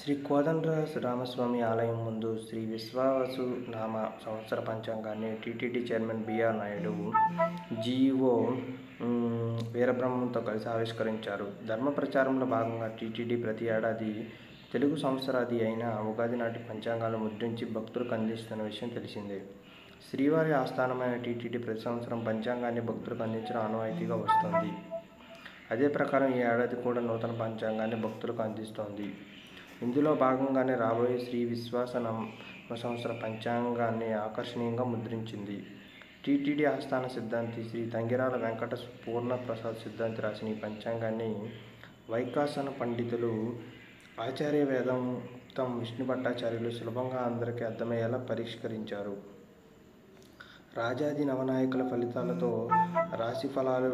శ్రీ కోదండరాజ రామస్వామి ఆలయం ముందు శ్రీ విశ్వావసు నామ సంవత్సర పంచాంగాన్ని TTD chairman BR Naidu, JEO వీరబ్రహ్మంతో కలిసి ఆవిష్కరించారు. ధర్మ ప్రచారంలో భాగంగా టీటీడీ ప్రతి ఏడాది తెలుగు సంవత్సరాది అయిన ఉగాది నాటి పంచాంగాలను ముద్రించి భక్తులకు అందిస్తున్న విషయం తెలిసిందే. శ్రీవారి ఆస్థానమైన టీటీడీ ప్రతి సంవత్సరం పంచాంగాన్ని భక్తులకు అందించడం ఆనవాయితీగా వస్తోంది. అదే ప్రకారం ఈ ఏడాది కూడా నూతన పంచాంగాన్ని భక్తులకు అందిస్తోంది. ఇందులో భాగంగానే రాబోయే శ్రీ విశ్వాస నామ సంవత్సర పంచాంగాన్ని ఆకర్షణీయంగా ముద్రించింది. టీటీడీ ఆస్థాన సిద్ధాంతి శ్రీ తంగిరాల వెంకట పూర్ణ ప్రసాద్ సిద్ధాంతి రాసిన ఈ పంచాంగాన్ని వైఖాసన పండితులు ఆచార్య వేదాంతం విష్ణు భట్టాచార్యులు సులభంగా అందరికీ అర్థమయ్యేలా పరిష్కరించారు. రాజాది నవనాయకుల ఫలితాలతో రాశి ఫలాలు,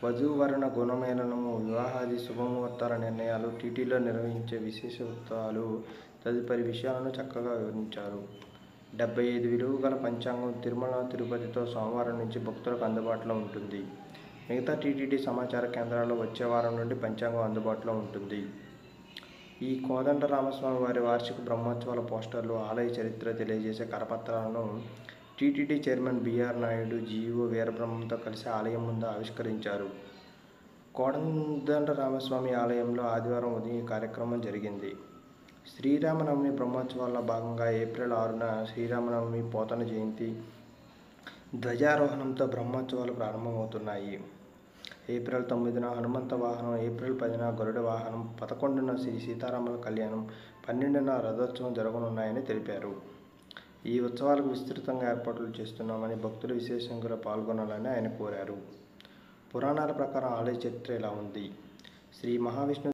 వధూవరణ గుణమేళనము, వివాహాది శుభముహూర్తాల నిర్ణయాలు, టీటీడీలో నిర్వహించే విశేష ఉత్సవాలు తదుపరి విషయాలను చక్కగా వివరించారు. 75 విలువ గల పంచాంగం తిరుమల, తిరుపతితో సోమవారం నుంచి భక్తులకు అందుబాటులో ఉంటుంది. మిగతా టీటీడీ సమాచార కేంద్రాల్లో వచ్చే వారం నుండి పంచాంగం అందుబాటులో ఉంటుంది. ఈ కోదండ రామస్వామి వారి వార్షిక బ్రహ్మోత్సవాల పోస్టర్లు, ఆలయ చరిత్ర తెలియజేసే కరపత్రాలను TTD chairman BR Naidu, JEO వీరబ్రహ్మంతో కలిసి ఆలయం ముందు ఆవిష్కరించారు. కోదండ రామస్వామి ఆలయంలో ఆదివారం ఉదయం ఈ కార్యక్రమం జరిగింది. శ్రీరామనవమి బ్రహ్మోత్సవాల్లో భాగంగా ఏప్రిల్ 6న శ్రీరామనవమి, పోతన జయంతి, ధ్వజారోహణంతో బ్రహ్మోత్సవాలు ప్రారంభమవుతున్నాయి. ఏప్రిల్ 9న హనుమంత వాహనం, ఏప్రిల్ 10న గరుడ వాహనం, 11న శ్రీ సీతారాముల కళ్యాణం, 12న రథోత్సవం జరగనున్నాయని తెలిపారు. ఈ ఉత్సవాలకు విస్తృతంగా ఏర్పాట్లు చేస్తున్నామని, భక్తులు విశేష సంఖ్యలో పాల్గొనాలని ఆయన కోరారు. పురాణాల ప్రకారం ఆలయ చరిత్ర ఇలా ఉంది. శ్రీ మహావిష్ణు